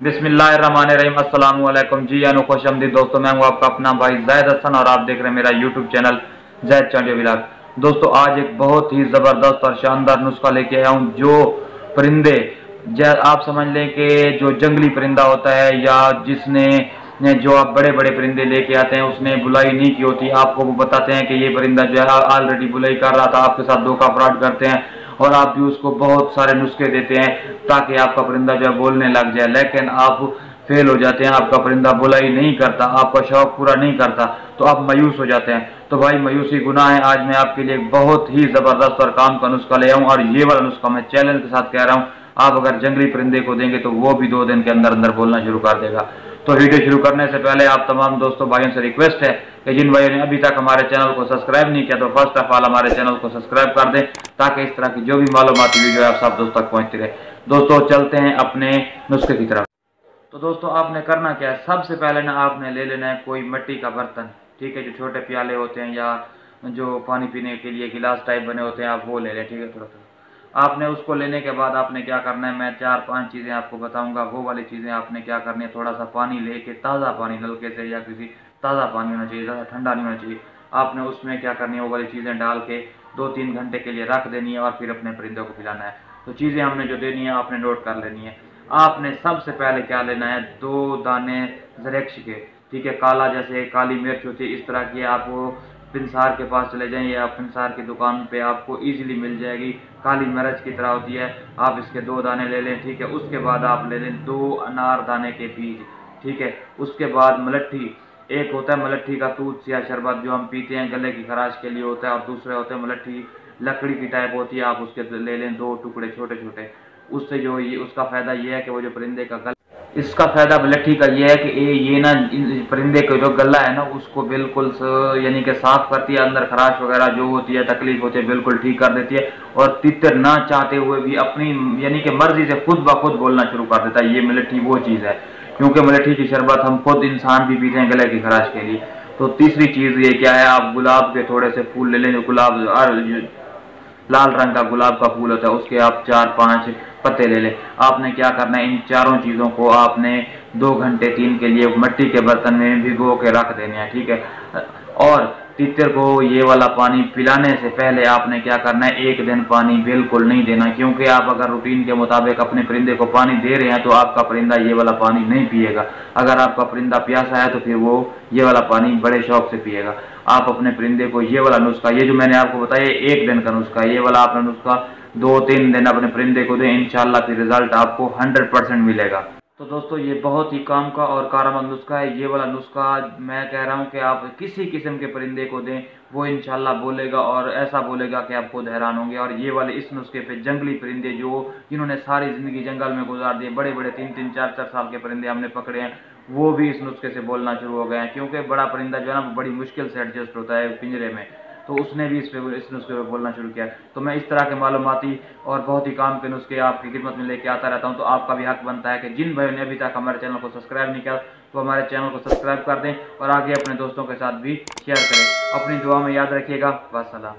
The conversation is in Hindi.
बिस्मिल्लाहिर्रहमानिर्रहीम। अस्सलाम वालेकुम जी, खुशआमदीद दोस्तों। मैं हूँ आपका अपना भाई ज़ैद हसन और आप देख रहे हैं मेरा यूट्यूब चैनल ज़ैद चांडिया व्लॉग। दोस्तों आज एक बहुत ही ज़बरदस्त और शानदार नुस्खा लेके आया हूँ। जो परिंदे आप समझ लें कि जो जंगली परिंदा होता है या जिसने जो आप बड़े बड़े परिंदे लेके आते हैं उसने बुलाई नहीं की होती, आपको वो बताते हैं कि ये परिंदा जो है ऑलरेडी बुलाई कर रहा था, आपके साथ धोखा फ्रॉड करते हैं और आप भी उसको बहुत सारे नुस्खे देते हैं ताकि आपका परिंदा जो है बोलने लग जाए, लेकिन आप फेल हो जाते हैं। आपका परिंदा बुलाई नहीं करता, आपका शौक पूरा नहीं करता, तो आप मायूस हो जाते हैं। तो भाई मायूसी गुनाह है। आज मैं आपके लिए बहुत ही ज़बरदस्त और काम का नुस्खा ले आऊँ और ये वाला नुस्खा मैं चैलेंज के साथ कह रहा हूँ, आप अगर जंगली परिंदे को देंगे तो वो भी 2 दिन के अंदर अंदर बोलना शुरू कर देगा। तो वीडियो शुरू करने से पहले आप तमाम दोस्तों भाइयों से रिक्वेस्ट है कि जिन भाइयों ने अभी तक हमारे चैनल को सब्सक्राइब नहीं किया तो फर्स्ट ऑफ ऑल हमारे चैनल को सब्सक्राइब कर दें ताकि इस तरह की जो भी मालूमाती वीडियो है आप सब दोस्तों तक पहुंचती रहे। दोस्तों चलते हैं अपने नुस्खे की तरफ। तो दोस्तों आपने करना क्या है, सबसे पहले ना आपने ले लेना है कोई मिट्टी का बर्तन, ठीक है, जो छोटे प्याले होते हैं या जो पानी पीने के लिए गिलास टाइप बने होते हैं आप वो ले लें, ठीक है। थोड़ा थोड़ा आपने उसको लेने के बाद आपने क्या करना है, मैं 4-5 चीज़ें आपको बताऊंगा, वो वाली चीज़ें आपने क्या करनी है, थोड़ा सा पानी लेके, ताज़ा पानी नलके से या किसी ताज़ा पानी होना चाहिए, ज़्यादा ठंडा नहीं होना चाहिए। आपने उसमें क्या करनी है, वो वाली चीज़ें डाल के 2-3 घंटे के लिए रख देनी है और फिर अपने परिंदों को पिलाना है। तो चीज़ें हमने जो देनी है आपने नोट कर लेनी है। आपने सबसे पहले क्या लेना है, 2 दाने ज़रेक्श के, ठीक है, काला जैसे काली मिर्च होती है इस तरह की, आप वो पिंसार के पास चले जाएं या पिंसार की दुकान पे आपको इजीली मिल जाएगी, काली मिर्च की तरह होती है। आप इसके 2 दाने ले लें, ठीक है। उसके बाद आप ले लें 2 अनार दाने के बीज, ठीक है। उसके बाद मलट्ठी, एक होता है मलट्ठी का दूध या शरबत जो हम पीते हैं गले की खराश के लिए होता है, और दूसरे होते हैं मलट्ठी लकड़ी की टाइप होती है, आप उसके ले लें 2 टुकड़े छोटे छोटे। उससे जो ये उसका फ़ायदा ये है कि वो जो परिंदे का गला, इसका फ़ायदा मलट्ठी का ये है कि ये ना परिंदे का जो गला है ना उसको बिल्कुल यानी कि साफ़ करती है, अंदर खराश वगैरह जो होती है तकलीफ होती है बिल्कुल ठीक कर देती है, और तितर ना चाहते हुए भी अपनी यानी कि मर्जी से खुद ब खुद बोलना शुरू कर देता है। ये मलट्ठी वो चीज़ है, क्योंकि मलट्ठी की शरबत हम खुद इंसान भी पीते हैं गले की खराश के लिए। तो तीसरी चीज़ ये क्या है, आप गुलाब के थोड़े से फूल ले लें, गुलाब लाल रंग का गुलाब का फूल होता है, उसके आप 4-5 पत्ते ले लें। आपने क्या करना है, इन चारों चीज़ों को आपने 2 घंटे 3 के लिए मिट्टी के बर्तन में भिगो के रख देने हैं, ठीक है। और तीतर को ये वाला पानी पिलाने से पहले आपने क्या करना है, 1 दिन पानी बिल्कुल नहीं देना, क्योंकि आप अगर रूटीन के मुताबिक अपने परिंदे को पानी दे रहे हैं तो आपका परिंदा ये वाला पानी नहीं पिएगा। अगर आपका परिंदा प्यासा है तो फिर वो ये वाला पानी बड़े शौक से पिएगा। आप अपने परिंदे को ये वाला नुस्खा, ये जो मैंने आपको बताया 1 दिन का नुस्खा, ये वाला आपने नुस्खा 2-3 दिन अपने परिंदे को दें, इंशाल्लाह फिर रिजल्ट आपको 100% मिलेगा। तो दोस्तों ये बहुत ही काम का और कारगर नुस्खा है। ये वाला नुस्खा मैं कह रहा हूँ कि आप किसी किस्म के परिंदे को दें, वो इंशाल्लाह बोलेगा और ऐसा बोलेगा कि आप खुद हैरान होंगे। और ये वाले इस नुस्खे पे जंगली परिंदे जिन्होंने सारी ज़िंदगी जंगल में गुजार दी, बड़े बड़े 3-3, 4-4 साल के परिंदे हमने पकड़े हैं, वो भी इस नुस्खे से बोलना शुरू हो गए हैं, क्योंकि बड़ा परिंदा जो है ना बड़ी मुश्किल से एडजस्ट होता है पिंजरे में, तो उसने भी इस नुस्खे पर बोलना शुरू किया। तो मैं इस तरह के मालूमाती और बहुत ही काम के नुस्खे आपकी खिदमत में लेके आता रहता हूं। तो आपका भी हक बनता है कि जिन भाइयों ने अभी तक हमारे चैनल को सब्सक्राइब नहीं किया तो हमारे चैनल को सब्सक्राइब कर दें और आगे अपने दोस्तों के साथ भी शेयर करें। अपनी दुआ में याद रखिएगा। वास्सलाम।